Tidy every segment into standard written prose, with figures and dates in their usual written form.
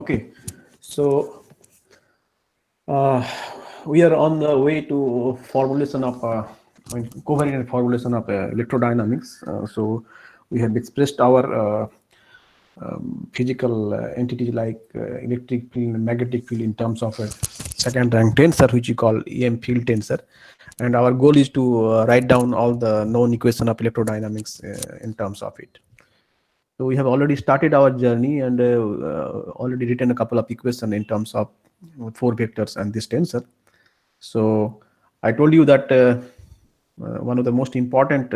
Okay, so uh, we are on the way to formulation of covariant formulation of electrodynamics. So we have expressed our physical entities like electric field and magnetic field in terms of a second rank tensor, which we call EM field tensor. And our goal is to write down all the known equation of electrodynamics in terms of it. So we have already started our journey and already written a couple of equations in terms of four vectors and this tensor. So I told you that one of the most important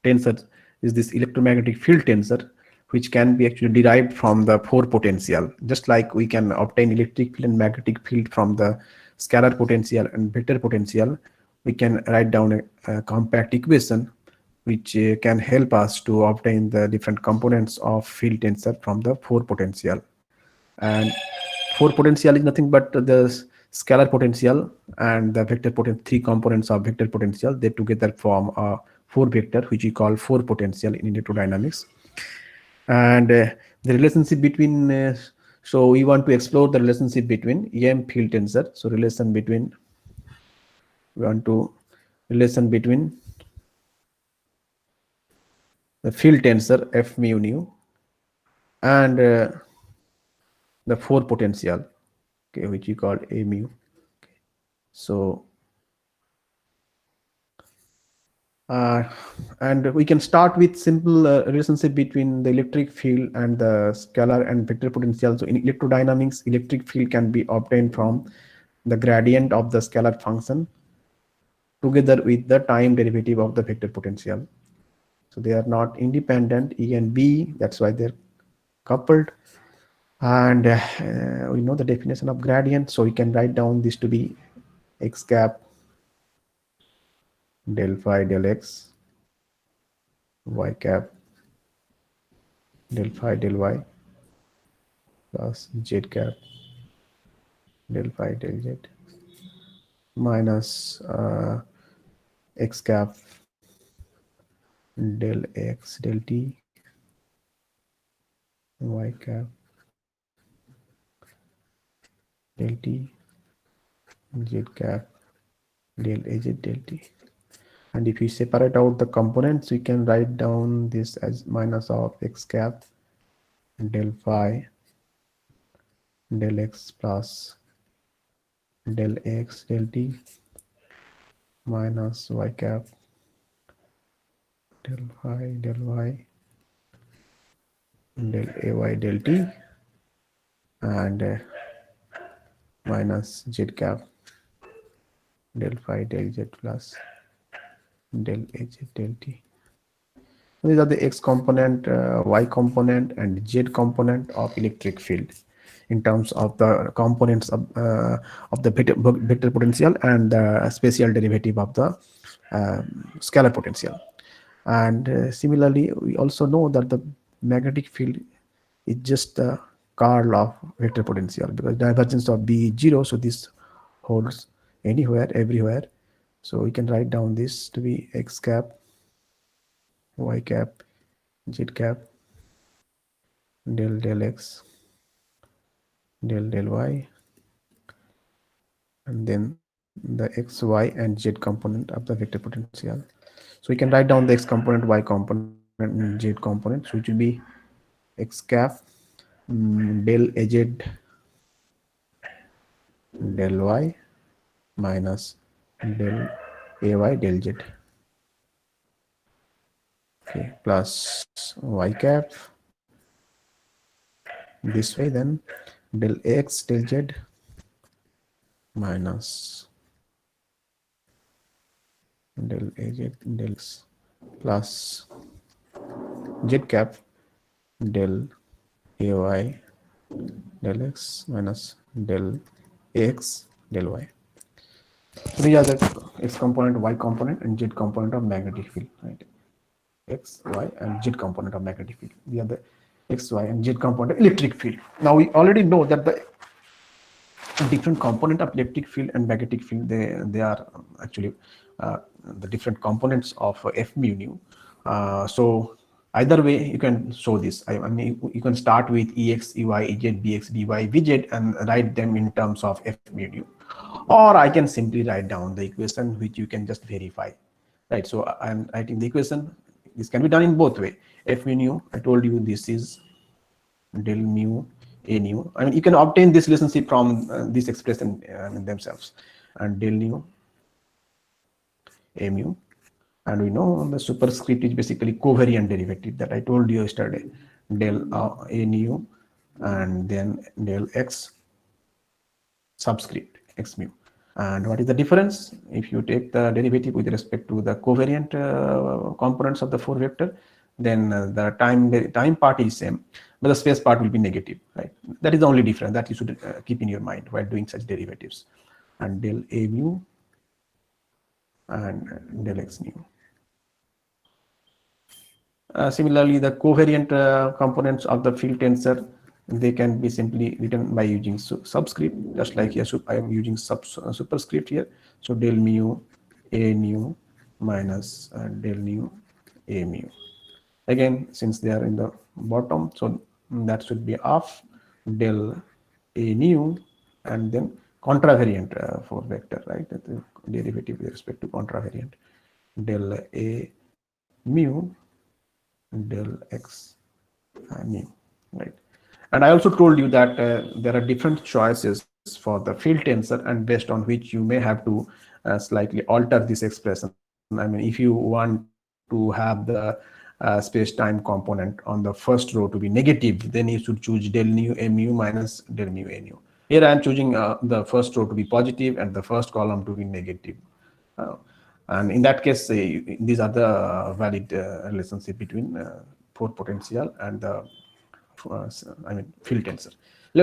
tensor is this electromagnetic field tensor, which can be actually derived from the four potential. Just like we can obtain electric field and magnetic field from the scalar potential and vector potential, we can write down a compact equation which can help us to obtain the different components of field tensor from the four potential. And four potential is nothing but the scalar potential and the vector potential, three components of vector potential. They together form a four vector, which we call four potential in electrodynamics. And the relationship between so we want to explore the relationship between EM field tensor. So relation between we want to relation between the field tensor F mu nu and the four potential, okay, which we call A mu. Okay. So and we can start with simple relationship between the electric field and the scalar and vector potential. So in electrodynamics, electric field can be obtained from the gradient of the scalar function together with the time derivative of the vector potential. So they are not independent, E and B, that's why they're coupled. And we know the definition of gradient, so we can write down this to be x cap del phi del x, y cap del phi del y, plus z cap del phi del z, minus x cap del x del t, y cap del t, z cap del az del t. And if we separate out the components, we can write down this as minus of x cap del phi del x plus del x del t minus y cap del phi del y del ay del t and minus z cap del phi del z plus del az del t. These are the x component, y component, and z component of electric field in terms of the components of the vector potential and the spatial derivative of the scalar potential. And similarly, we also know that the magnetic field is just the curl of vector potential, because divergence of B is 0, so this holds anywhere, everywhere. So we can write down this to be x cap, y cap, z cap del del x del del y, and then the x, y, and z component of the vector potential. So we can write down the x component, y component, and z component, so it will be x cap del az del y minus del ay del z, okay, plus y cap this way, then del x del z minus del az del x plus z cap del ay del x minus del x del y. So these are the x component, y component, and z component of magnetic field, right? X, y, and z component of magnetic field. These are the x, y, and z component of electric field. Now we already know that the different component of electric field and magnetic field, they are actually the different components of F mu nu. So Either way, you can show this. I mean, you can start with ex, ey, ez, bx, by, vz and write them in terms of f mu nu. Or I can simply write down the equation which you can just verify. Right. So I'm writing the equation. This can be done in both way. F mu nu, I told you this is del mu a nu. I mean, you can obtain this relationship from this expression themselves. And del nu a mu. And we know the superscript is basically covariant derivative that I told you yesterday. Del a nu and then del x subscript x mu. And what is the difference? If you take the derivative with respect to the covariant components of the 4 vector, then the time part is same, but the space part will be negative, right? That is the only difference that you should keep in your mind while doing such derivatives. And del a mu and del x mu. Similarly, the covariant components of the field tensor, they can be simply written by using subscript, just like here I am using superscript here. So del mu a nu minus del nu a mu. Again, since they are in the bottom, so that should be of del a nu and then contravariant for vector, right? The derivative with respect to contravariant del a mu del x mu, right? And I also told you that there are different choices for the field tensor, and based on which you may have to slightly alter this expression. I mean, if you want to have the space-time component on the first row to be negative, then you should choose del nu a mu minus del mu a nu. Here I am choosing the first row to be positive and the first column to be negative. And in that case, these are the valid relationship between pore potential and the field tensor.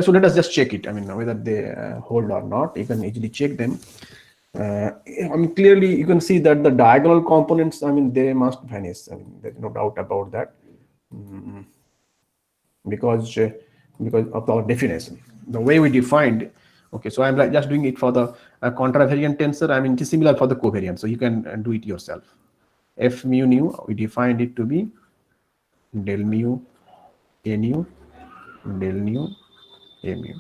So let us just check it. I mean, whether they hold or not. You can easily check them. I mean, clearly you can see that the diagonal components, I mean, they must vanish. I mean, there's no doubt about that. Because of our definition, the way we defined. Okay, so I'm like just doing it for the contravariant tensor. I mean, it is similar for the covariant, so you can do it yourself. F mu nu, we defined it to be del mu a nu del nu a mu.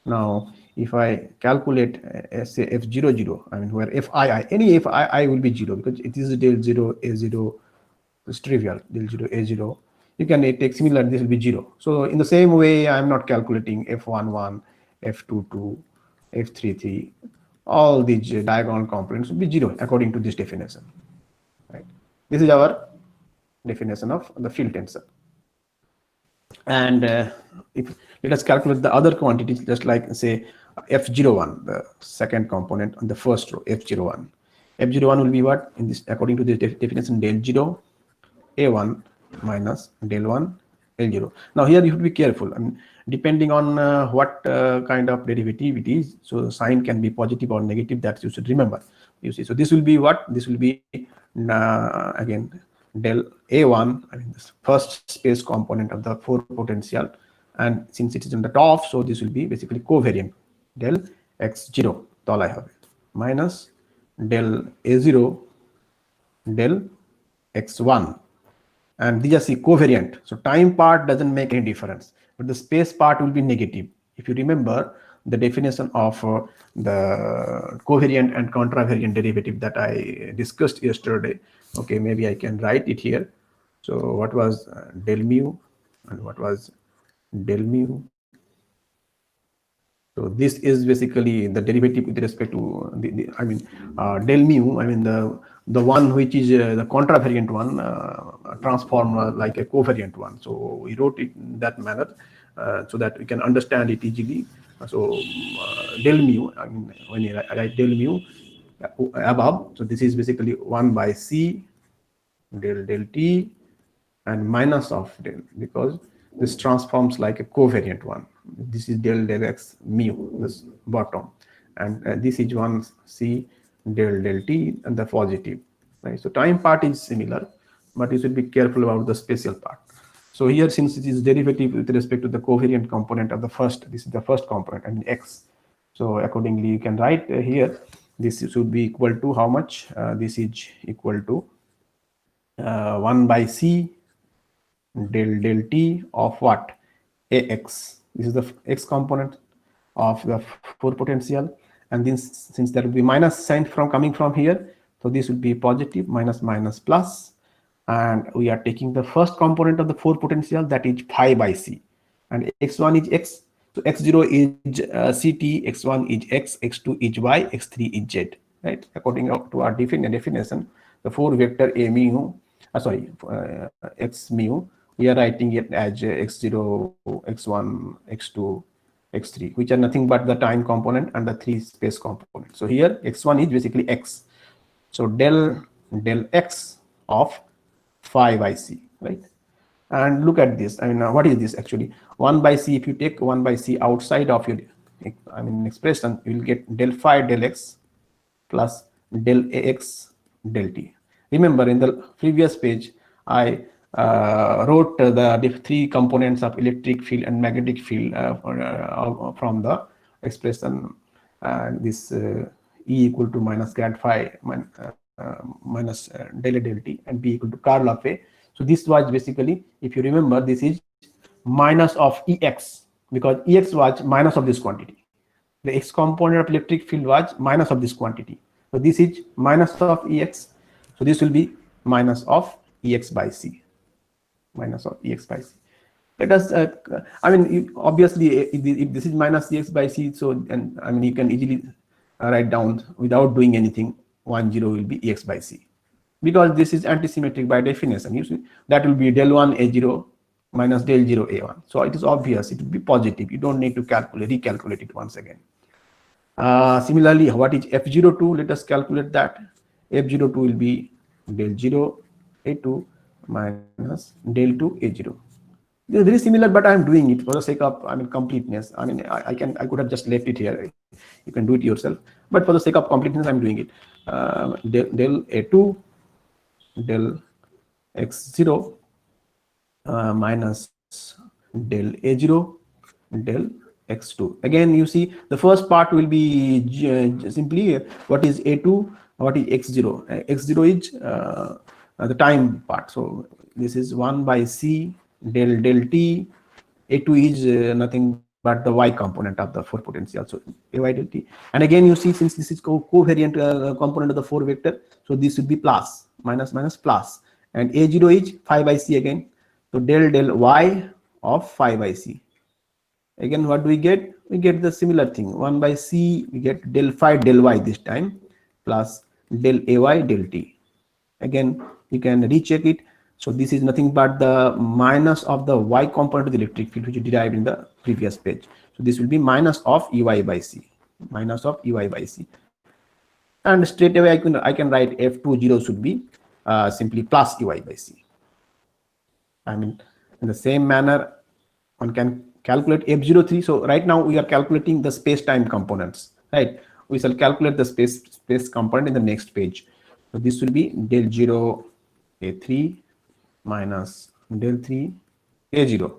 Now, if I calculate say f00, I mean, where fii, any fii will be 0 because it is del 0 a0, it's trivial, del 0 a0. You can take similar, this will be 0. So in the same way, I'm not calculating f11, f22, f33, all these diagonal components will be 0 according to this definition. Right? This is our definition of the field tensor. And if let us calculate the other quantities, just like say f01, the second component on the first row, f01. F01 will be what? In this, according to this definition, del 0 a1 minus del 1 L0. Now here you have to be careful. I mean, depending on what kind of derivative it is, so sign can be positive or negative. That you should remember. You see, so this will be what? This will be again del A1. I mean, this first space component of the 4 potential, and since it is on the top, so this will be basically covariant del x0 all I have minus del A0 del x1. And these are covariant, so time part doesn't make any difference, but the space part will be negative. If you remember the definition of the covariant and contravariant derivative that I discussed yesterday, okay, maybe I can write it here. So what was del mu and what was del mu? So this is basically the derivative with respect to I mean del mu. I mean the one which is the contravariant one transform like a covariant one. So we wrote it in that manner so that we can understand it easily. So del mu. I mean when you write del mu above, so this is basically 1 by c del t and minus of del, because this transforms like a covariant one. This is del x mu, this bottom, and this is 1 c del t and the positive, right? So time part is similar, but you should be careful about the spatial part. So here, since it is derivative with respect to the covariant component of the first, this is the first component, I mean x. So accordingly, you can write here, this should be equal to how much? This is equal to 1 by c del t of what? Ax. This is the x component of the 4 potential, and then since there will be minus sign from coming from here, so this will be positive, minus minus plus, and we are taking the first component of the 4 potential, that is phi by c, and x1 is x, so x0 is ct, x1 is x, x2 is y, x3 is z, right? According to our definition, the 4 vector a mu, x mu, we are writing it as x0, x1, x2, x3, which are nothing but the time component and the 3 space component. So here x1 is basically x. So del x of phi by c, right? And look at this. I mean, what is this actually? 1 by c, if you take 1 by c outside of your, I mean, expression, you will get del phi del x plus del ax del t. Remember, in the previous page, I wrote the 3 components of electric field and magnetic field from the expression, this E equal to minus grad phi minus del A del t, and B equal to curl of A. So this was basically, if you remember, this is minus of Ex, because Ex was minus of this quantity. The x component of electric field was minus of this quantity. So this is minus of Ex. So this will be minus of Ex by C. Minus of Ex by C. Let us, I mean, obviously, if this is minus Ex by C, so, and I mean, you can easily write down without doing anything, 1, 0 will be Ex by C. Because this is antisymmetric by definition, you see, that will be del 1 A0 minus del 0 A1. So it is obvious, it will be positive. You don't need to recalculate it once again. Similarly, what is F02? Let us calculate that. F02 will be del 0 A2 minus del 2 A0. This is very similar, but I am doing it for the sake of, I mean, completeness. I mean, I could have just left it here. You can do it yourself, but for the sake of completeness, I'm doing it. Del A2 del x0 minus del a0 del x2. Again, you see the first part will be simply what is a2, what is x0. X0 is the time part. So this is 1 by c del t. A2 is nothing but the y component of the 4 potential, so ay del t. And again, you see, since this is covariant component of the 4 vector, so this would be plus, minus minus plus, and a0 is phi by c again, so del y of phi by c. Again, what do we get? We get the similar thing, 1 by c, we get del phi del y this time, plus del ay del t. Again, you can recheck it. So this is nothing but the minus of the y component of the electric field, which you derived in the previous page. So this will be minus of Ey by c, minus of Ey by c. And straight away I can write F20 should be simply plus Ey by c. I mean, in the same manner, one can calculate F03. So right now we are calculating the space-time components, right? We shall calculate the space component in the next page. So this will be del 0 A3 minus del 3 A0,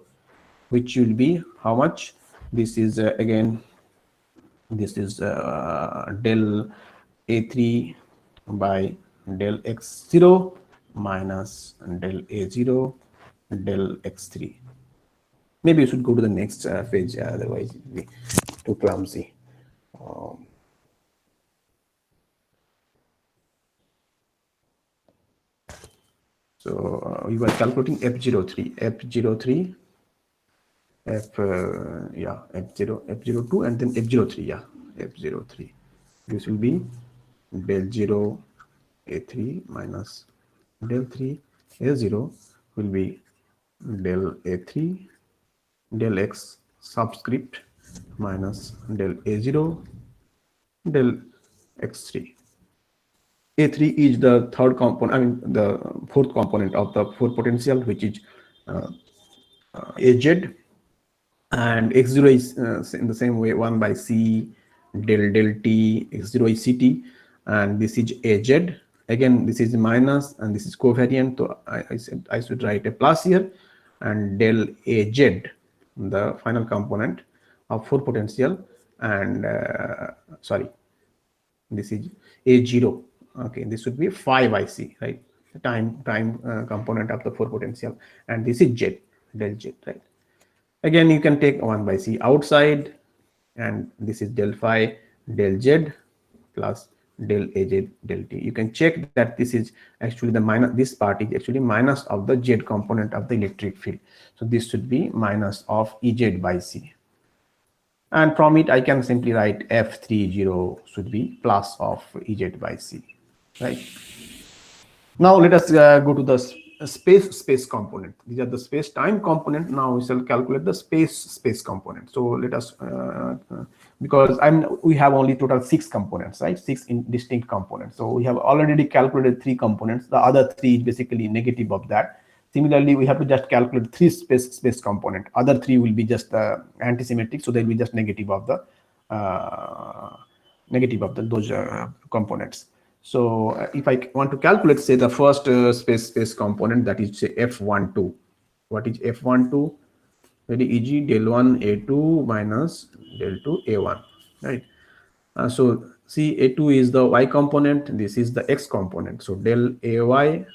which will be how much? This is again, this is del A3 by del x0 minus del A0 del x3. Maybe you should go to the next page, otherwise it will be too clumsy. So we were calculating F03, F03, F02, and then F03, yeah, F03. This will be del 0 A3 minus del 3 A0 will be del A3 del x subscript minus del A0 del x3. A3 is the third component, I mean the fourth component of the 4 potential, which is AZ, and x0 is in the same way 1 by c del t, x0 is ct, and this is AZ. Again, this is minus and this is covariant, so I said I should write a plus here, and del AZ, the final component of 4 potential, and sorry, this is A0. Okay, this would be phi by c, right? time component of the 4 potential, and this is z, del z, right? Again, you can take 1 by c outside, and this is del phi del z plus del az del t. You can check that this is actually the minus, this part is actually minus of the z component of the electric field. So this should be minus of Ez by c. And from it, I can simply write F30 should be plus of Ez by c, right? Now let us go to the space component. These are the space time component. Now we shall calculate the space component. So let us because we have only total 6 components, right? 6 distinct components. So we have already calculated 3 components. The other 3 is basically negative of that. Similarly, we have to just calculate 3 space component. Other 3 will be just antisymmetric, so they'll be just negative of the those components. So if I want to calculate, say, the first space component, that is, say, F12. What is F12? Very easy, del 1 A2 minus del 2 A1, right? So see, A2 is the y component, this is the x component. So del AY,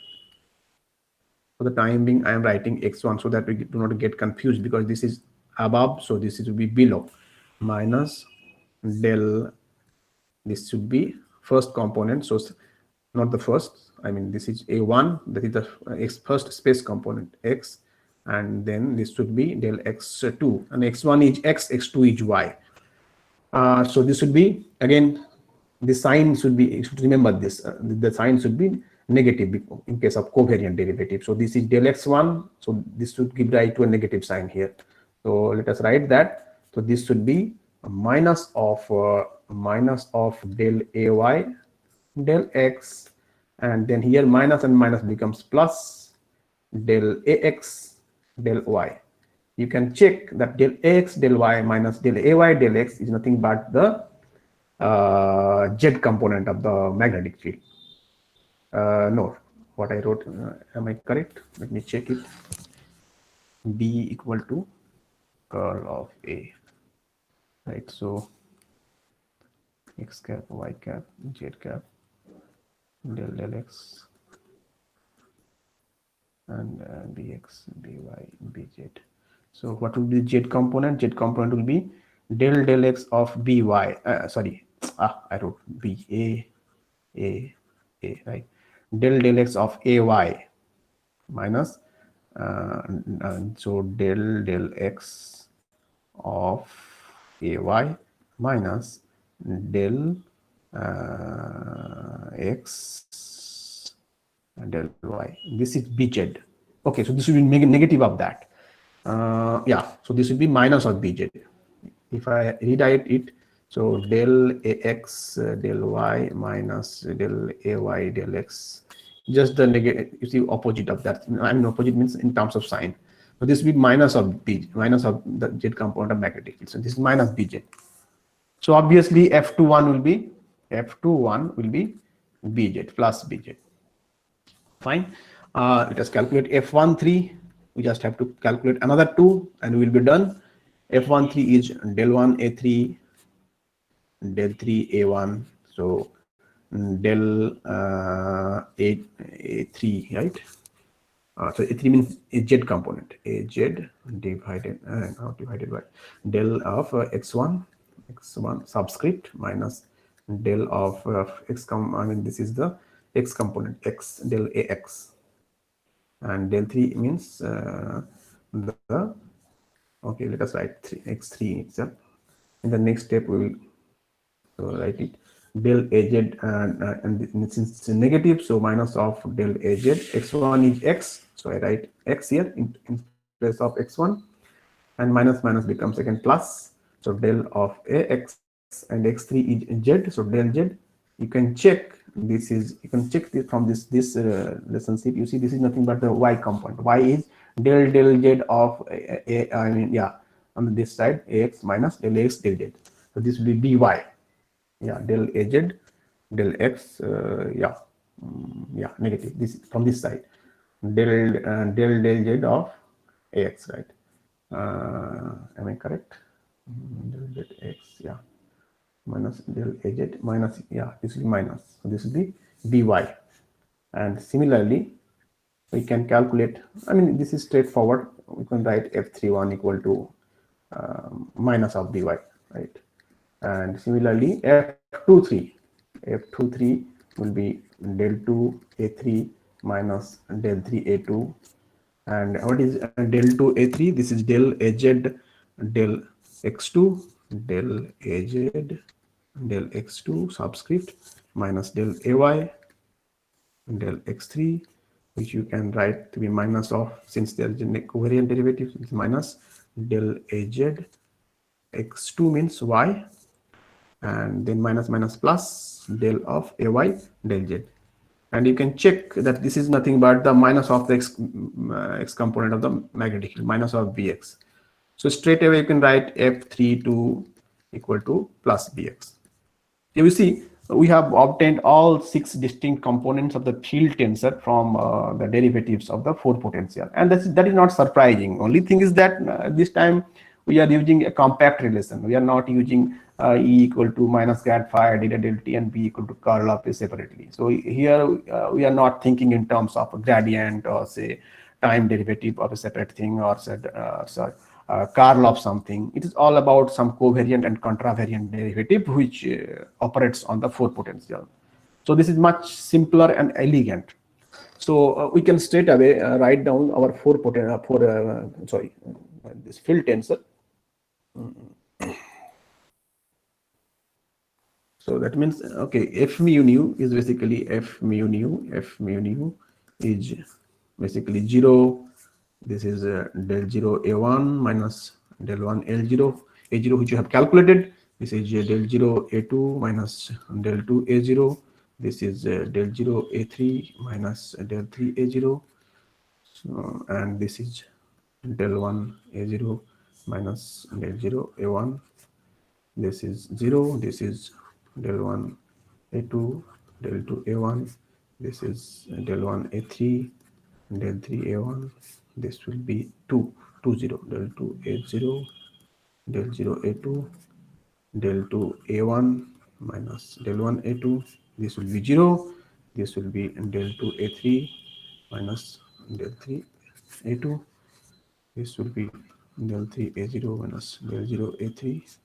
for the time being, I am writing x1 so that we do not get confused, because this is above, so this will be below, minus del, this should be first component, so not the first, I mean this is A1, that is the first space component x, and then this should be del x2, and x1 is x, x2 is y. So this should be, again, the sign should be, you should remember this, the sign should be negative in case of covariant derivative. So this is del x1, so this should give rise to a negative sign here. So let us write that. So this should be a minus of del ay del x, and then here minus and minus becomes plus del ax del y. You can check that del ax del y minus del ay del x is nothing but the z component of the magnetic field. No, what I wrote, am I correct? Let me check it. B equal to curl of A, right? So x cap, y cap, z cap, del x, and bx, by, bz. So what will be the z component? Z component will be del x of by. I wrote b a, right? Del x of ay minus so del x of ay minus del x del y. This is bz. Okay, so this will be negative of that. Yeah, so this will be minus of bz. If I rewrite it, so del ax del y minus del ay del x, just the negative, you see, opposite of that. I mean, opposite means in terms of sign. So this will be minus of b, minus of the z component of magnetic field. So this is minus bz. So obviously F21 will be bz plus bz. Fine. Let us calculate F13. We just have to calculate another 2 and we will be done. F13 is del 1 A3 del 3 A1. So del A3, right? So A3 means a z component, a z divided not divided by del of x1 subscript minus del of I mean this is the x component, x del ax, and del 3 means the, okay, let us write x3 itself. In the next step we will write it del az, and since it's negative, so minus of del az. X1 is x, so I write x here in place of x1, and minus minus becomes again plus, so del of ax, and x3 is z, so del z. You can check this is, you can check this from this relationship. You see, this is nothing but the y component. Y is del z of I mean, yeah, on this side ax minus del x del z. So this will be by, yeah, del az del x, yeah, yeah, negative, this from this side, del z of ax, right? Am I correct? Del z x, yeah, minus del az minus, yeah, this will be minus, so this will be by. And similarly, we can calculate, I mean, this is straightforward. We can write f31 equal to minus of by, right? And similarly, f23 will be del 2 a3 minus del 3 a2. And what is del 2 a3? This is del az del x2 del az del x2 subscript minus del ay del x3, which you can write to be minus of, since there is a covariant derivative, it's minus del az x2 means y, and then minus minus plus del of ay del z. And you can check that this is nothing but the minus of the x component of the magnetic field, minus of bx. So straight away you can write f32 equal to plus bx. You see, we have obtained all 6 distinct components of the field tensor from the derivatives of the 4 potential, and that is not surprising. Only thing is that this time we are using a compact relation. We are not using E equal to minus grad phi divided del t and B equal to curl of A separately. So here we are not thinking in terms of a gradient or say time derivative of a separate thing, or curl of something. It is all about some covariant and contravariant derivative which operates on the 4 potential. So this is much simpler and elegant. So we can straight away write down our this field tensor. So that means, okay, f mu nu is basically f mu nu is basically 0. This is del 0 a1 minus del 1 l0 a0, which you have calculated. This is del 0 a2 minus del 2 a0. This is del 0 a3 minus del 3 a0. So, and this is del 1 a0 minus del 0 a1. This is 0. This is del 1 a2 del 2 a1. This is del 1 a3 del 3 a1. This will be 2 0 del 2 a0 del 0 a2 del 2 a1 minus del 1 a2. This will be 0. This will be del 2 a3 minus del 3 a2. This will be del 3 a0 minus del 0 a3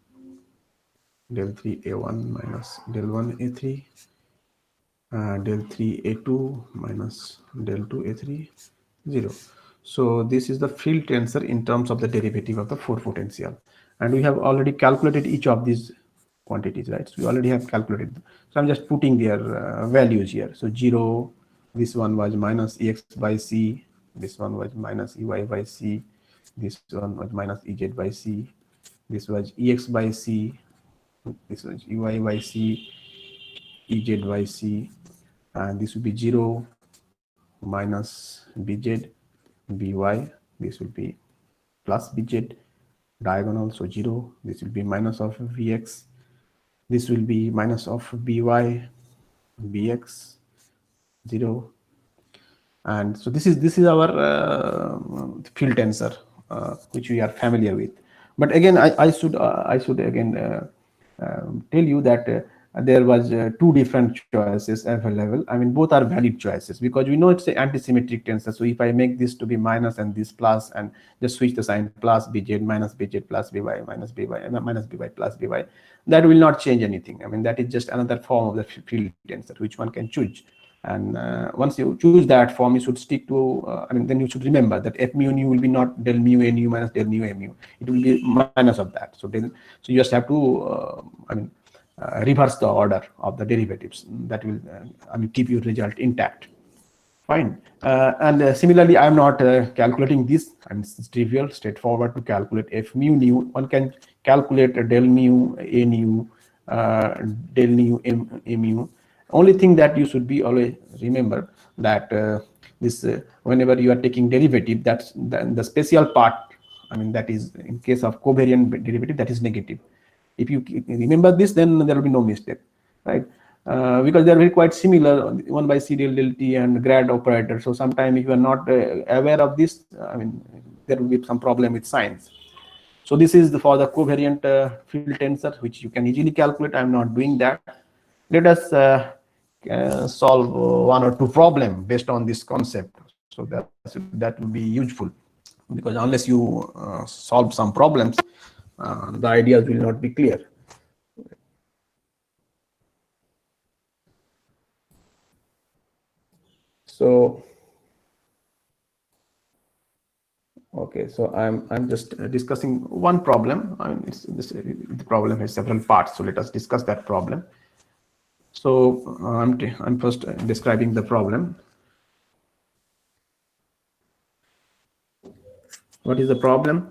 del 3 a1 minus del 1 a3 del 3 a2 minus del 2 a3 0. So this is the field tensor in terms of the derivative of the 4 potential, and we have already calculated each of these quantities, right? So we already have calculated. So I'm just putting their values here. So 0, this one was minus ex by c, this one was minus ey by c, this one was minus ez by c, this was ex by c, this was ey by c, ez by c, and this will be 0 minus bz by, this will be plus bz diagonal, so 0. This will be minus of vx, this will be minus of by bx 0. And so this is our field tensor which we are familiar with. But again, I should again tell you that there was 2 different choices available. I mean, both are valid choices, because we know it's an anti-symmetric tensor. So if I make this to be minus and this plus, and just switch the sign, plus bz minus bz plus by minus by minus by plus by, that will not change anything. I mean, that is just another form of the field tensor which one can choose. And once you choose that form, you should stick to, I mean, then you should remember that f mu nu will be not del mu nu minus del mu mu. It will be minus of that. So then, so you just have to, I mean, reverse the order of the derivatives. That will, I mean, keep your result intact. Fine. And similarly, I'm not calculating this. And it's trivial, straightforward to calculate f mu nu. One can calculate del mu a nu, del nu a mu. Only thing that you should be always remember that this whenever you are taking derivative, that's the special part. I mean, that is in case of covariant derivative, that is negative. If you remember this, then there will be no mistake, right? Because they are very quite similar, 1 by c del t and grad operator. So sometimes if you are not aware of this, I mean, there will be some problem with signs. So this is for the covariant field tensor, which you can easily calculate. I'm not doing that. Let us solve one or two problem based on this concept. So that will be useful, because unless you solve some problems, the ideas will not be clear. So okay, so I'm just discussing one problem. I mean, the problem has several parts, so let us discuss that problem. So I'm first describing the problem. What is the problem?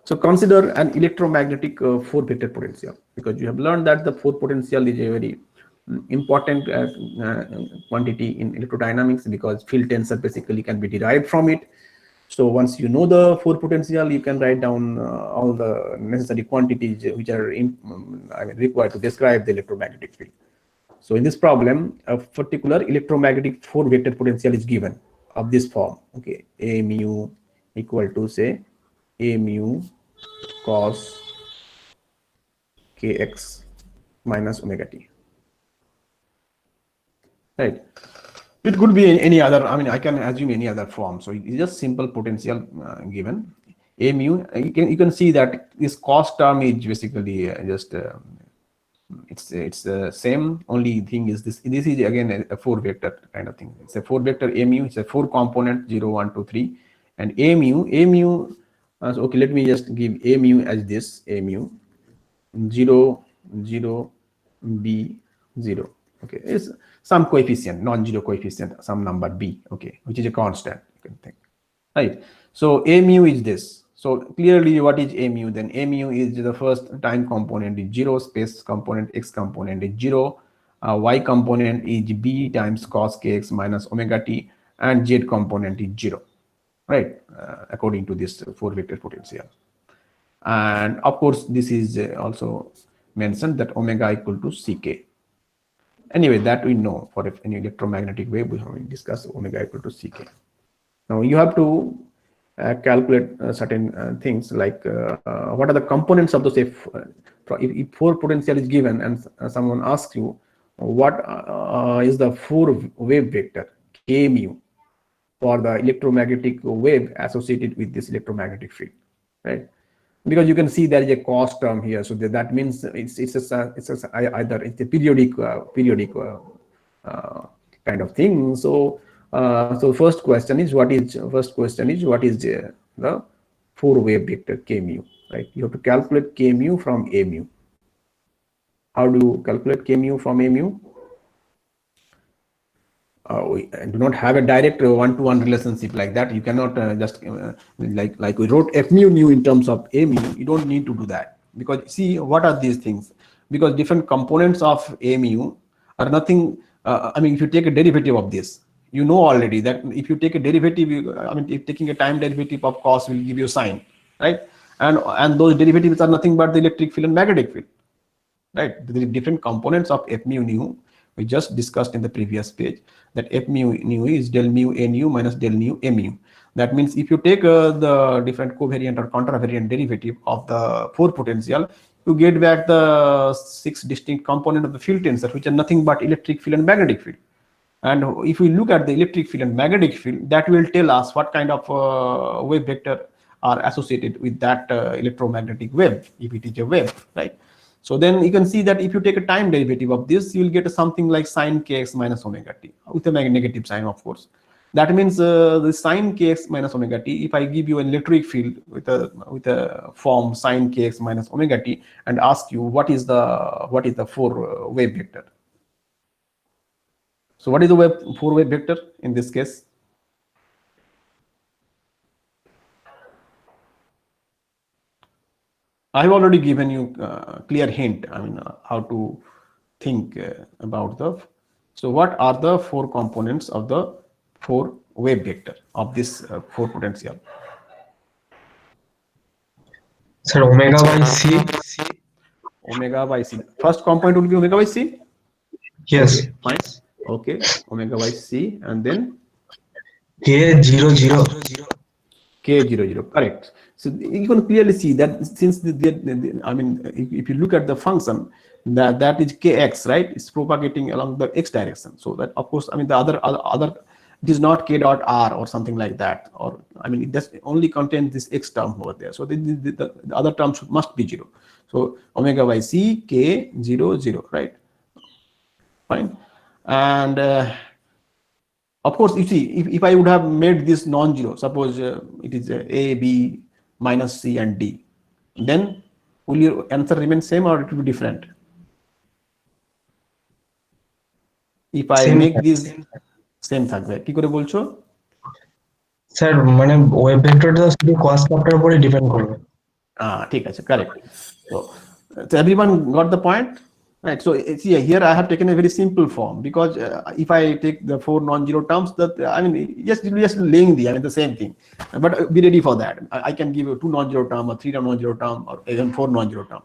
So consider an electromagnetic four vector potential, because you have learned that the four potential is a very important quantity in electrodynamics, because field tensor basically can be derived from it. So once you know the four potential, you can write down all the necessary quantities which are required to describe the electromagnetic field. So in this problem, a particular electromagnetic four vector potential is given of this form. Okay, A mu equal to, say, A mu cos kx minus omega t. Right. It could be any other, I mean, I can assume any other form. So it's just simple potential given. A mu, you can see that this cos term is basically just it's the same. Only thing is this is again a four vector kind of thing. It's a four vector A mu. It's a four component 0, 1, 2, 3, and A mu. So okay, let me just give A mu as this: A mu 0, 0, b 0. Okay, it's some coefficient, non-zero coefficient, some number b. Okay, which is a constant, you can think, right? So A mu is this. So clearly, what is A mu? Then A mu is the first time component is 0, space component x component is 0, y component is b times cos kx minus omega t, and z component is 0, right? According to this four vector potential. And of course, this is also mentioned that omega equal to ck. Anyway, that we know for any electromagnetic wave, we have discussed omega equal to ck. Now you have to calculate certain things like what are the components of the, say, if four potential is given and someone asks you what is the four wave vector k mu for the electromagnetic wave associated with this electromagnetic field, right? Because you can see there is a cos term here, so that means it's either it's a periodic kind of thing. So so first question is what is the four wave vector k mu, right? You have to calculate k mu from A mu. How do you calculate k mu from A mu? We do not have a direct one-to-one relationship like that. You cannot just like we wrote f mu in terms of A mu. You don't need to do that, because see, what are these things? Because different components of A mu are nothing. I mean, if you take a derivative of this, you know already that if you take a derivative, I mean, if taking a time derivative of cos will give you sine, right? And those derivatives are nothing but the electric field and magnetic field, right? The different components of f mu nu we just discussed in the previous page, that f mu nu is del mu a nu minus del mu a mu. That means if you take the different covariant or contravariant derivative of the four potential, you get back the six distinct components of the field tensor, which are nothing but electric field and magnetic field. And if we look at the electric field and magnetic field, that will tell us what kind of wave vector are associated with that electromagnetic wave, if it is a wave, right? So then you can see that if you take a time derivative of this, you will get something like sine kx minus omega t with a negative sign, of course. That means the sine kx minus omega t, if I give you an electric field with a form sine kx minus omega t and ask you what is the four wave vector. So what is the four wave vector in this case? I have already given you a clear hint, I mean, how to think about the. So what are the four components of the four wave vector of this four potential? Sir, omega by c. Omega by c. First component will be omega by c. Yes. Okay, fine. Okay, omega by c, and then k 0 0. K00, correct. So you can clearly see that since I mean, if you look at the function, that is kx, right? It's propagating along the x direction. So that, of course, I mean, the other it is not k dot r or something like that, or I mean, it just only contains this x term over there. So the other terms must be 0. So omega by c K00, right? Fine. And of course, you see, if I would have made this non-zero, suppose it is a, b, minus c and d, then will your answer remain same or it will be different? If I Same. make this same থাকবে, কি করে বলছো? Sir মানে web ভেক্টরটা শুধু cost ফ্যাক্টরের উপরে depend করবে। ঠিক আছে, correct. So everyone got the point, right? So see, here I have taken a very simple form, because if I take the 4 non-zero terms, that I mean, just laying I mean, the same thing, but be ready for that. I can give you 2 non-zero term, or 3 non-zero term, or even 4 non-zero term.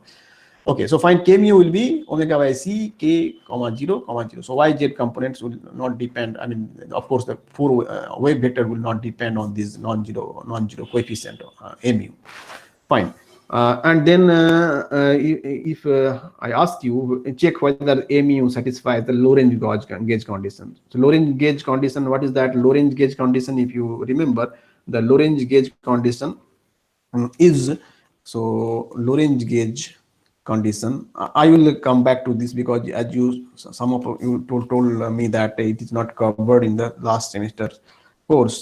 Okay, so find k mu will be omega by c k comma 0 comma 0. So y z components will not depend. I mean, of course, the 4 wave vector will not depend on this non-zero coefficient mu. Fine. And then if I ask you, check whether mu satisfies the Lorentz gauge condition. So Lorentz gauge condition, what is that? Lorentz gauge condition, if you remember, the Lorentz gauge condition is, so Lorentz gauge condition, I will come back to this, because as some of you told me that it is not covered in the last semester course,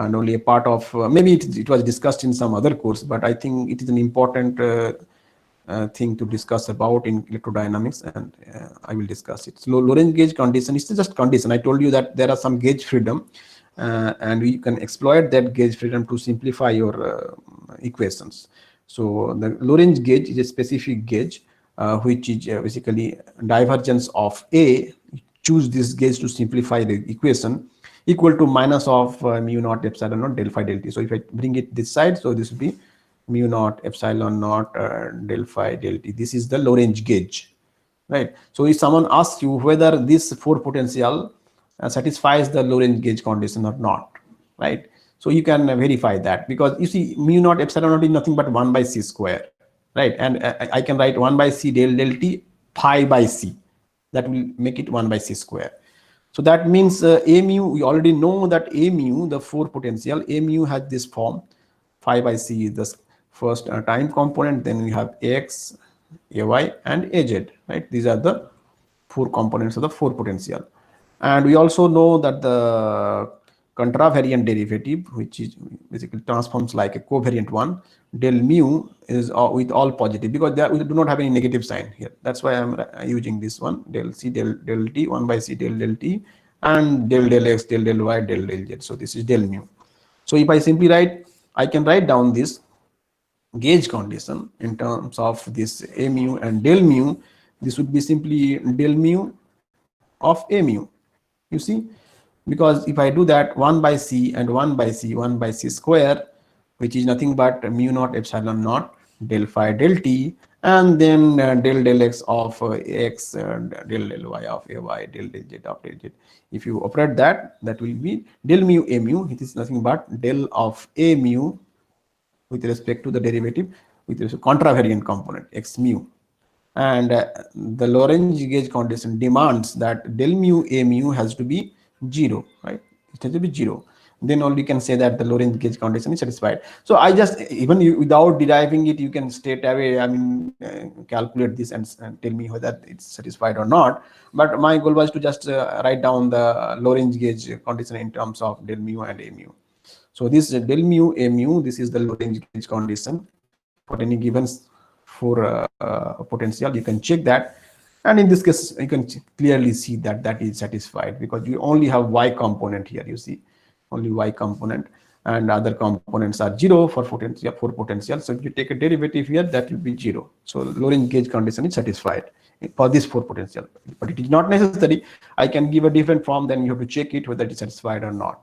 and only a part of maybe it was discussed in some other course, but I think it is an important thing to discuss about in electrodynamics, and I will discuss it. So Lorentz gauge condition is just condition. I told you that there are some gauge freedom, and you can exploit that gauge freedom to simplify your equations. So the Lorentz gauge is a specific gauge which is basically divergence of A. Choose this gauge to simplify the equation, equal to minus of mu naught epsilon naught del phi del t. So if I bring it this side, so this will be mu naught epsilon naught del phi del t. This is the Lorentz gauge, right? So if someone asks you whether this 4 potential satisfies the Lorentz gauge condition or not, right? So you can verify that, because you see, mu naught epsilon naught is nothing but 1 by c square, right? And I can write 1 by c del t phi by c. That will make it 1 by c square. So that means a mu, we already know that a mu, the 4 potential, a mu has this form, phi by c is the first time component, then we have ax, ay, and az, right? These are the 4 components of the 4 potential. And we also know that the contravariant derivative, which is basically transforms like a covariant one, del mu is with all positive, because we do not have any negative sign here. That's why I'm using this one, del c del t, 1 by c del t, and del x del y del z. So this is del mu. So if I simply write, I can write down this gauge condition in terms of this a mu and del mu. This would be simply del mu of a mu, you see, because if I do that, 1 by c and 1 by c, 1 by c square, which is nothing but mu naught epsilon naught del phi del t, and then del x of x, del y of ay, del z of del z. If you operate that, that will be del mu a mu. It is nothing but del of a mu with respect to the derivative with respect to contravariant component x mu. And the Lorentz gauge condition demands that del mu a mu has to be 0, right? It has to be 0. Then only you can say that the Lorentz gauge condition is satisfied. So I just, even without deriving it, you can straight away, I mean, calculate this and tell me whether it's satisfied or not. But my goal was to just write down the Lorentz gauge condition in terms of del mu and a mu. So this del mu a mu, this is the Lorentz gauge condition for any given for potential. You can check that, and in this case you can clearly see that that is satisfied, because you only have y component here. You see, only y component, and other components are 0 for potential. So if you take a derivative here, that will be 0. So Lorentz gauge condition is satisfied for this 4 potential, but it is not necessary. I can give a different form, then you have to check it whether it is satisfied or not.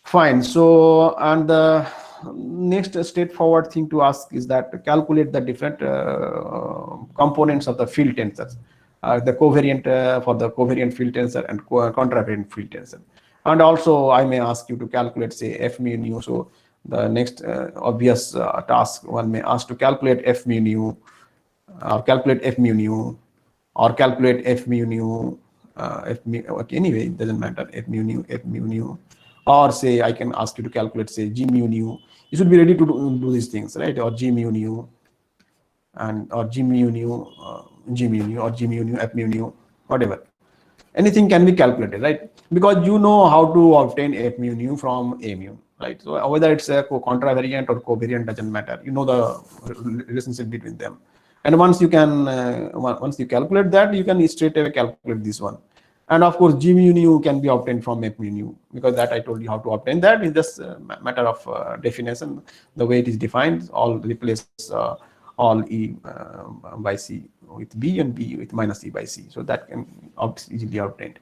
Fine. So, and the next straightforward thing to ask is that calculate the different components of the field tensors, the covariant for the covariant field tensor and contravariant field tensor. And also I may ask you to calculate, say, f mu nu. So the next obvious task one may ask to calculate f mu nu, or calculate f mu nu, or calculate f mu nu, f mu, okay, anyway, it doesn't matter, f mu nu, or say I can ask you to calculate, say, g mu nu. You should be ready to do these things, right? Or g mu nu, and or g mu nu, g mu nu, or g mu nu, f mu nu, whatever. Anything can be calculated, right? Because you know how to obtain f mu nu from a mu, right? So whether it's a contravariant or covariant doesn't matter. You know the relationship between them, and once you can, once you calculate that, you can straight away calculate this one. And of course, g mu nu can be obtained from f mu nu, because that I told you how to obtain that. Is just a matter of definition. The way it is defined, all replace all e by c with b, and b with minus e by c. So that can easily obtained.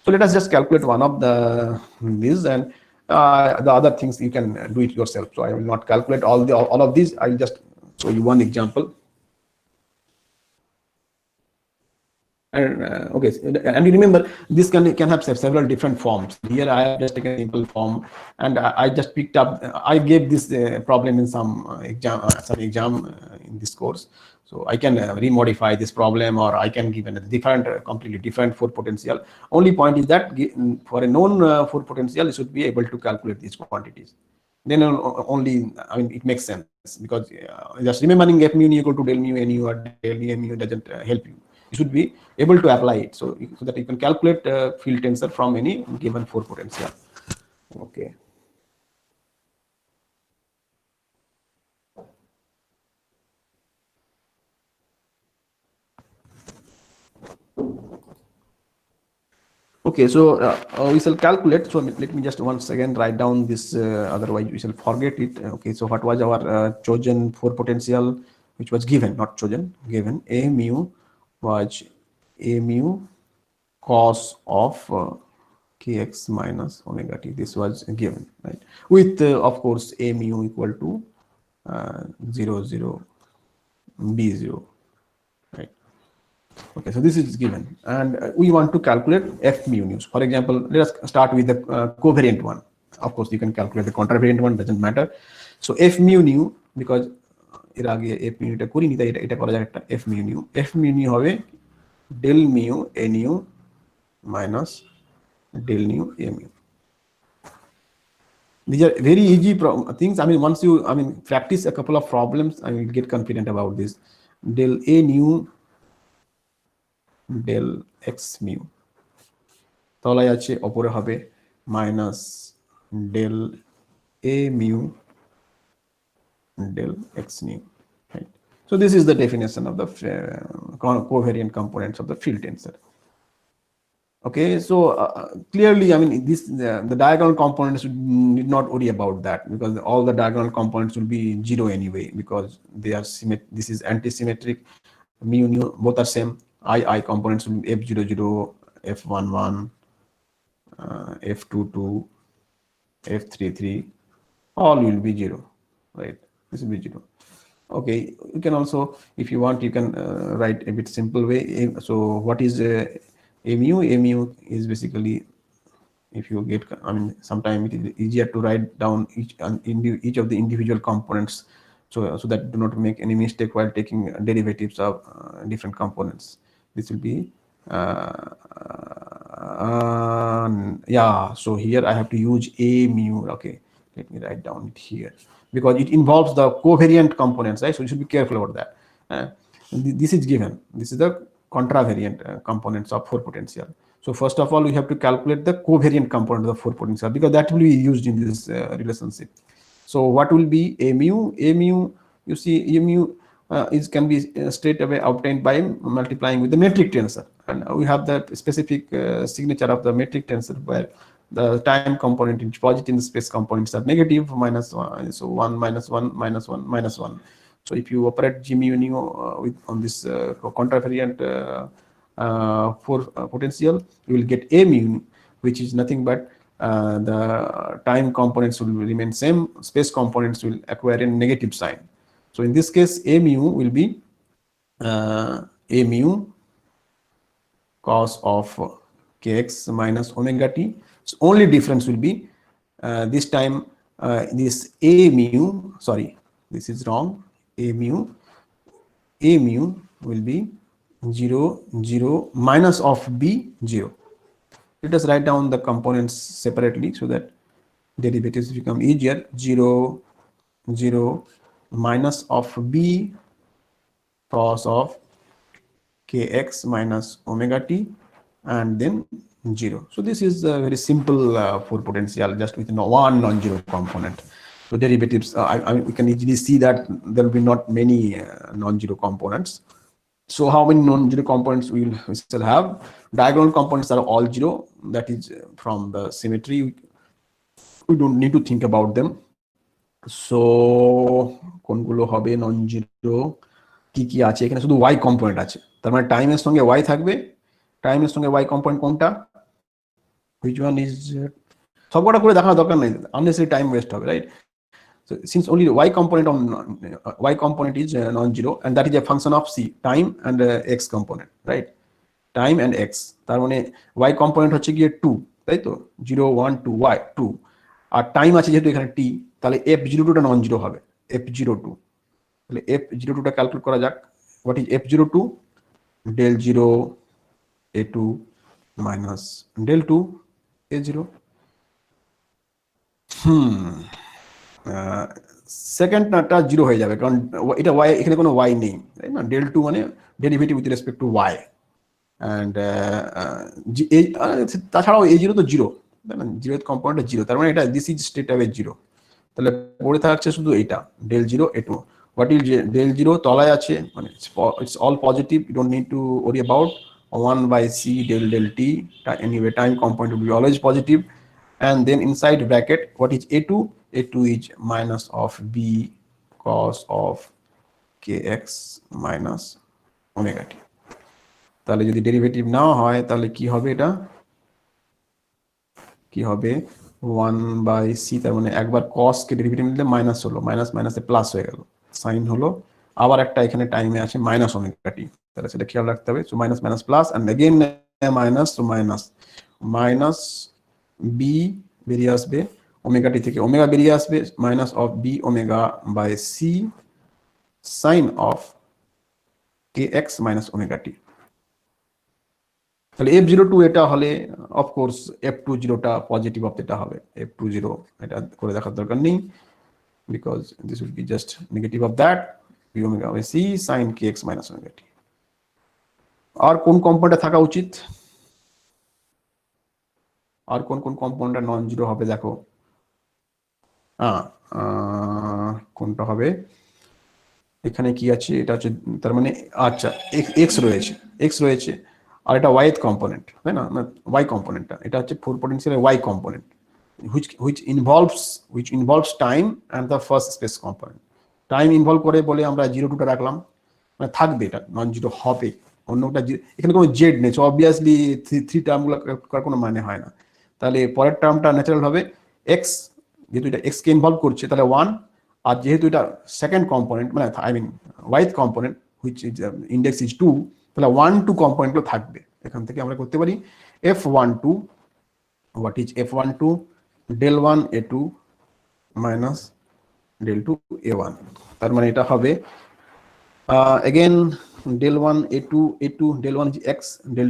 So let us just calculate one of the these, and the other things you can do it yourself. So I will not calculate all of these. I will just show you one example. And okay, and you remember this can have several different forms. Here I have just taken a simple form, and I just picked up. I gave this problem in some exam in this course. So I can remodify this problem, or I can give a different, completely different Fourier potential. Only point is that for a known Fourier potential, you should be able to calculate these quantities. Then only, I mean, it makes sense, because just remembering f mu equal to del mu nu or del mu doesn't help you. You should be able to apply it, so that you can calculate field tensor from any given Fourier potential. Okay. Okay, so we shall calculate. So let me just once again write down this, otherwise we shall forget it. Okay, so what was our chosen Fourier potential, which was given, not chosen, given? A mu was a mu cos of kx minus omega t. This was given, right? With of course a mu equal to 0, 0, b 0, right? Okay, so this is given, and we want to calculate f mu nu. For example, let us start with the covariant one. Of course, you can calculate the contravariant one, doesn't matter. So f mu nu, because এর আগে f mu টা করিনি, তাই এটা করা যায় একটা f mu nu হবে del mu a nu minus del nu a mu. These are very easy things. I mean, once you, I mean, practice a couple of problems, I will get confident about this. Del a nu del x mu, তলায় আছে, ওপরে হবে minus del a mu del x nu, right? So this is the definition of the covariant components of the field tensor. Okay, so clearly, I mean, this the diagonal components need not worry about that, because all the diagonal components will be 0 anyway, because they are this is anti-symmetric. Mu nu both are same. I components will be f00, f11, f22, f33, all will be 0, right? This will be 0. Okay, you can also, if you want, you can write a bit simple way. So what is a mu? A mu is basically, if you get, I mean, sometimes it is easier to write down each of the individual components, so that do not make any mistake while taking derivatives of different components. This will be yeah, so here I have to use a mu. Okay, let me write down it here, because it involves the covariant components, right? So you should be careful about that. This is given. This is the contravariant components of Fourier potential. So first of all, we have to calculate the covariant component of the Fourier potential, because that will be used in this relationship. So what will be a mu? A mu, you see, a mu can be straight away obtained by multiplying with the metric tensor, and we have the specific signature of the metric tensor, where the time component is positive, the space components are negative, minus 1, so 1 minus 1 minus 1 minus 1. So if you operate g mu nu with on this contravariant potential, you will get a mu, which is nothing but the time components will remain same, space components will acquire a negative sign. So in this case, a mu will be a mu cos of kx minus omega t. So only difference will be this time this a mu, sorry, this is wrong, a mu will be 0 0 minus of b 0. Let us write down the components separately so that derivatives become easier. 0 0 minus of b cos of kx minus omega t, and then 0. So this is a very simple full potential just with one non-zero component. So derivatives, we can easily see that there will be not many non-zero components. So how many non-zero components we still have? Diagonal components are all zero. That is from the symmetry. We don't need to think about them. So কোনগুলো হবে non zero, কি কি আছে এখানে? শুধু y component আছে, তার মানে টাইমের সঙ্গে y থাকবে। টাইমের সঙ্গে y কম্পোনেন্ট কোনটা? Which one is? সবকটা করে দেখানোর দরকার নেই, আননেসেসারি টাইম ওয়েস্ট হবে, right? So since only y component is non-zero, and that is a function of c, time, and x component, right? Time and x, তার মানে y component হচ্ছে গিয়ে 2, তাই তো? 0 1 2 y 2, আর টাইম আছে যেহেতু এখানে t, তাহলে f02 টা নন-জিরো হবে, f02। তাহলে f02 টা ক্যালকুলেট করা যাক। What is f02? del 0 a2 minus del 2 a0। সেকেন্ডটা জিরো হয়ে যাবে, কারণ এটা y, এখানে কোনো y নেই, তাই না? del 2 মানে derivative with respect to y, and তাছাড়াও a0 তো জিরো, তাই না? জিরোথ কম্পোনেন্ট জিরো, তার মানে এটা this is state of zero. তাহলে পড়ে থাকছে শুধু এইটা del 0 a2। What is del 0? তলায় আছে, মানে it's all positive, you don't need to worry about 1 by c del t। Anyway, time component will be always positive, and then inside bracket what is a2? a2 is minus of b cos of kx minus omega t। তাহলে যদি derivative না হয় তাহলে কি হবে? এটা কি হবে? 1 by c, তার মানে একবার cos কে ডেরিভেটিভ নিলে মাইনাস হলো, মাইনাস মাইনাসে প্লাস হয়ে গেল, সাইন হলো, আবার একটা এখানে টাইমে আছে মাইনাস ওমেগা টি, তাহলে সেটা খেয়াল রাখতে হবে। So minus minus plus, and again minus, তো মাইনাস মাইনাস বি বেরিয়ে আসবে, ওমেগা টি থেকে ওমেগা বেরিয়ে আসবে, minus of b omega by c sine of k x minus omega t. তাহলে f02 এটা হলে অফকোর্স f20 টা পজিটিভ অফ এটা হবে, f20 এটা করে দেখার দরকার নেই, because this will be just negative of that b omega by c sin kx minus omega t। আর কোন কম্পোনেন্টে থাকা উচিত? আর কোন কোন কম্পোনেন্টটা নন জিরো হবে দেখো। কোনটা হবে? এখানে কি আছে? এটা হচ্ছে, তার মানে আচ্ছা এক্স রয়েছে, আর এটা ওয়াই কম্পোনেন্ট, তাই না? ওয়াই কম্পোনেন্টটা এটা হচ্ছে four potential y component, which involves time and the first space component। Time involve করে বলে আমরা 0 2টা রাখলাম, মানে থাকবে, এটা নন জিরো হবে। অন্যটা এখানে কোনো জেড নেই, সো অবভিয়াসলি থ্রি টার্মগুলো করার কোনো মানে হয় না। তাহলে পরের টার্মটা ন্যাচারাল হবে এক্স, যেহেতু এটা এক্স কে ইনভলভ করছে তাহলে 1, আর যেহেতু এটা সেকেন্ড কম্পোনেন্ট, মানে I mean with component which is index is 2, তাহলে 1 2 কম্পোনেন্টগুলো থাকবে। এখান থেকে আমরা করতে পারি f12, what is f12? del 1 a2 minus del 2 a1। তার মানে এটা হবে again del 1 a2 del 1 is x, del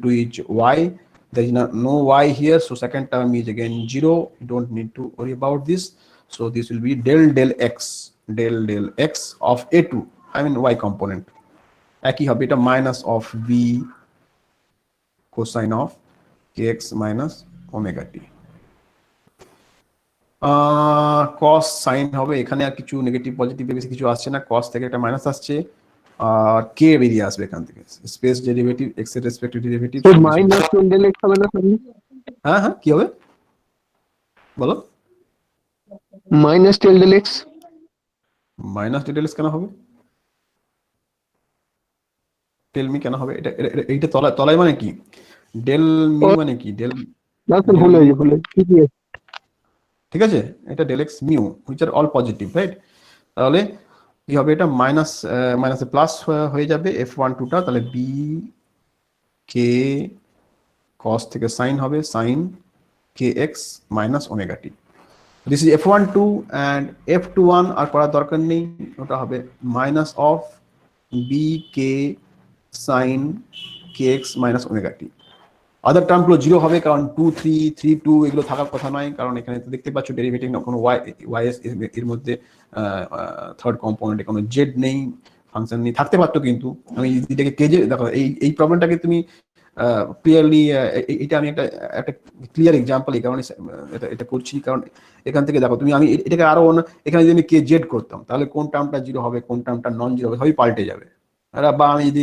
2 is y, there is no y here, so second term is again 0, you don't need to worry about this, so this will be del x of a2, I mean y component, একই হবে, এটা minus of b cosine of kx minus omega t। cos sine হবে, এখানে আর কিছু negative positive বেশি কিছু আসছে না, cos থেকে একটা মাইনাস আসছে, আর কে বেরিয়ে আসবে এখান থেকে, স্পেস ডেরিভেটিভ এক্স এর respective derivative, minus del x হবে না স্যার? হ্যাঁ হ্যাঁ কি হবে বলো? Minus del x minus details কেন হবে? টেল মি কেন হবে? এটা এইটা তলায় তলায় মানে কি? ডেল মিউ মানে কি? ডেল, না স্যার, ভুলে ঠিকই আছে। ঠিক আছে, এটা del x mu which are all positive, right? তাহলে কি হবে? এটা মাইনাস মাইনাসে প্লাস হয়ে যাবে f12 টা, তাহলে বি কে কস থেকে সাইন হবে, sine k x minus omega t. This is f12 and f21 আর করার দরকার নেই, ওটা হবে minus of b k sine k x minus omega t. Other টার্মগুলো জিরো হবে, কারণ 2 3 3 2 এগুলো থাকার কথা নয়, কারণ এখানে তো দেখতে পাচ্ছ ডেরিভেটিভ না কোনো ওয়াই এর মধ্যে থার্ড কম্পোনেন্টে কোনো জেড নেই, ফাংশন নেই, থাকতে পারতো কিন্তু আমি এটাকে কেজে দেখো এই প্রবলেমটাকে তুমি ক্লিয়ারলি, এটা আমি একটা একটা ক্লিয়ার এক্সাম্পল এই কারণে এটা এটা করছি, কারণ এখান থেকে দেখো তুমি, আমি এটাকে আরো এখানে যদি আমি কে জেড করতাম তাহলে কোন টার্মটা জিরো হবে কোন টার্মটা নন জিরো হবে সবই পাল্টে যাবে, বা আমি যদি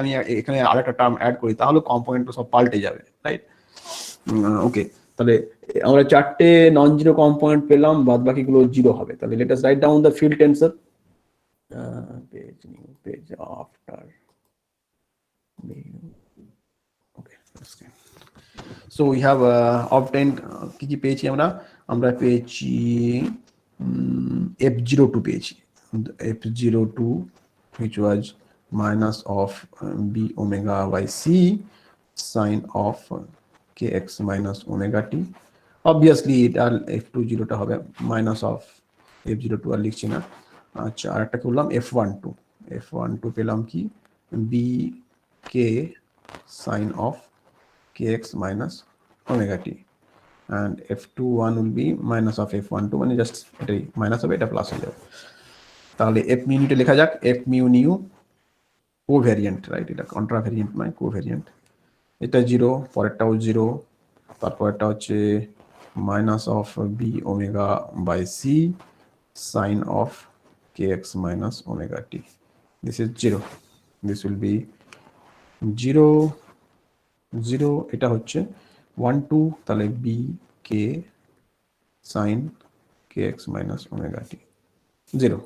আমি এখানে আরেকটা টার্ম অ্যাড করি তাহলে কম্পোনেন্ট সব পাল্টে যাবে, রাইট? ওকে, তাহলে আমরা চারটে নন জিরো কম্পোনেন্ট পেলাম, বাদ বাকিগুলো জিরো হবে। তাহলে let us write down the field tensor, page new page after okay, so we have obtained কি কি পেয়েছি আমরা পেয়েছি f02 পেয়েছি, f02 which was minus of b omega by c sine of kx minus omega t, obviously এটা f20 টা হবে minus of f02 আর লিখছি না। আচ্ছা, আর একটা করলাম f12 পেলাম কি b k sine of kx minus omega t, and f21 will be minus of f12, মানে জাস্ট এটাই মাইনাস হবে, এটা প্লাস হয়ে যাবে। তাহলে f mu নিউটা লেখা যাক, f mu নিউ কোভ্যারিয়েন্ট, রাইট? এটা কন্ট্রাভ্যারিয়েন্ট নয়, কোভ্যারিয়েন্ট। এটা জিরো, পরেরটাও জিরো, তারপরটা হচ্ছে minus of b omega by c sine of k x minus omega t, this is zero, this will be zero zero, এটা হচ্ছে 1 2, তাহলে b k sine k x minus omega t zero.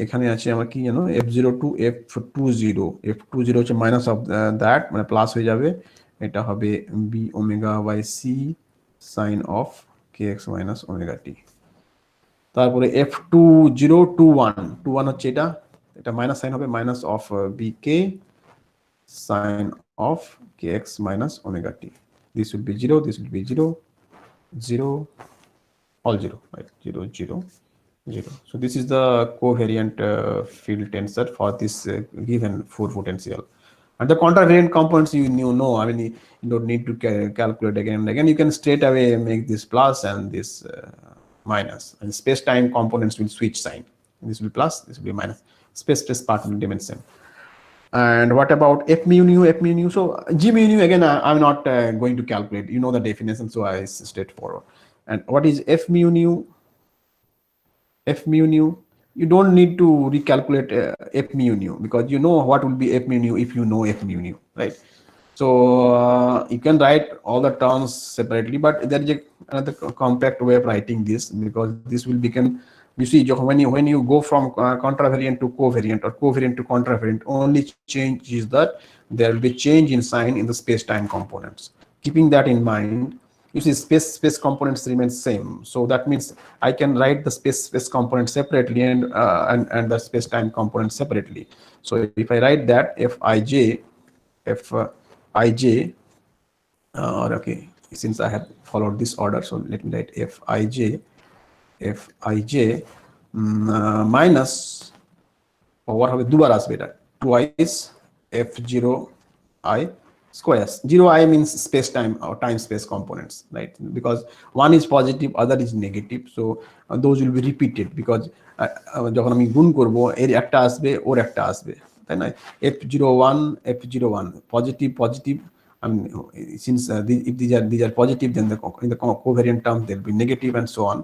এখানে আছে আমার কি জানো, f02 f20 হচ্ছে minus of that, মানে প্লাস হয়ে যাবে, এটা হবে b omega by c sine of k x minus omega t. তারপরে f2021 হচ্ছে এটা, এটা মাইনাস সাইন হবে, minus of b k sine of k x minus omega t, this will be 0, this will be 0 0, all 0, right? 0 0 0. So this is the covariant field tensor for this given four potential. And the contravariant components you know, I mean, you don't need to calculate again and again. You can straight away make this plus and this minus, and space-time components will switch sign. This will be plus, this will be minus. Space part will remain same. And what about f mu nu, so g mu nu again, I'm not going to calculate, you know the definition, so I straightforward. And what is f mu nu? F mu nu, you don't need to recalculate f mu nu, because you know what will be f mu nu if you know f mu nu, right? So you can write all the terms separately, but there is another compact way of writing this, because this will become, you see, when you go from contravariant to covariant or covariant to contravariant, only change is that there will be change in sign in the space-time components. Keeping that in mind, you see space components remain same, so that means I can write the space component separately and the space-time component separately. So if I write that fij, or okay, since I have followed this order, so let me write fij minus, what হবে দুবার আসবে এটা, twice f0i squares. 0i means space time or time space components, right? Because one is positive, other is negative, so those will be repeated, because যখন আমি গুণ করব এর একটা আসবে ওর একটা আসবে, তাই না? f01 positive, I mean, since if these are positive, then in the covariant term they'll be negative and so on.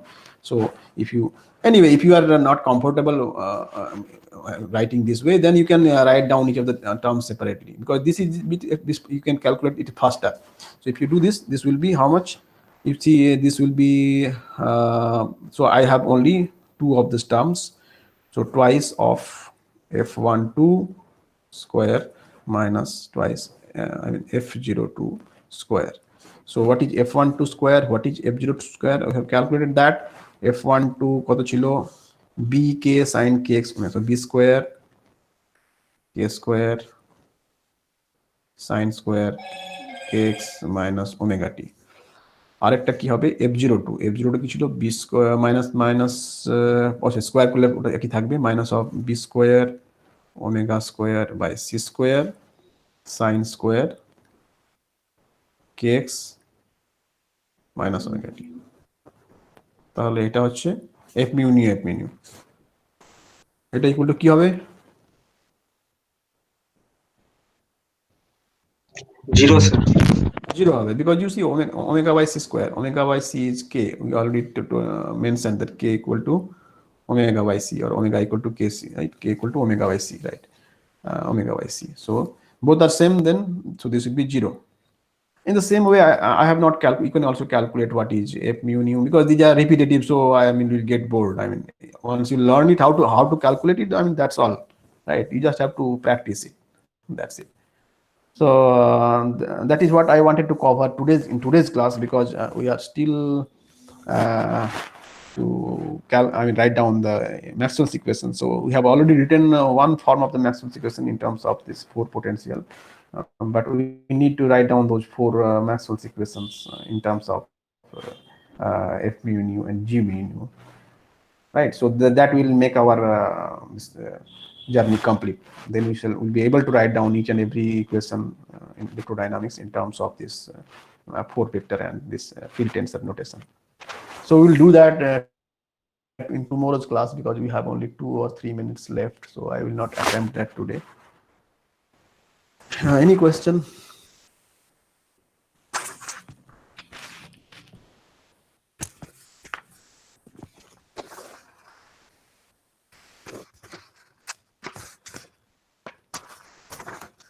So if you, anyway, if you are not comfortable writing this way, then you can write down each of the terms separately, because this is this you can calculate it faster. So if you do this, this will be how much? You see, this will be so I have only two of these terms, so twice of f12 square minus twice I mean f02 square. So what is f12 square, what is f02 square? I have calculated that f12 কত ছিল, bk sin kx, so b square k square sin square kx minus omega t. আরেকটা কি হবে f02 কি ছিল b square minus square করলে ওটা একই থাকবে minus of b square omega square by c square sin square kx minus omega t। তাহলে এটা হচ্ছে f মিউ নিউ এটা ইকুয়াল টু কি হবে 0 sir. 0 হবে because you see omega by c square, omega by c is k. We already mentioned that k equal to omega by c or omega equal to kc, right? K equal to omega by c, right? Omega by c. So both are same then, so this will be 0. In the same way, I have not calculated. You can also calculate what is f mu nu because these are repetitive. So I mean, you'll get bored. I mean, once you learn it, how to calculate it. I mean, that's all, right? You just have to practice it. That's it. So that is what I wanted to cover in today's class because we are still write down the Maxwell's equation. So we have already written one form of the Maxwell's equation in terms of this 4 potential, but we need to write down those 4 Maxwell's equations in terms of f mu nu and g mu nu, right? So that will make our journey complete. Then we'll be able to write down each and every equation in electrodynamics in terms of this 4 vector and this field tensor notation. So we'll do that in tomorrow's class because we have only 2 or 3 minutes left. So I will not attempt that today. Any question?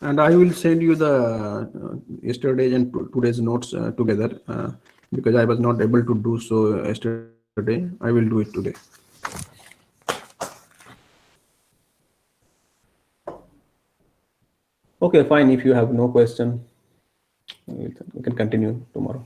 And I will send you the yesterday's and today's notes together because I was not able to do so yesterday. I will do it today. Okay, fine. If you have no question, we can continue tomorrow.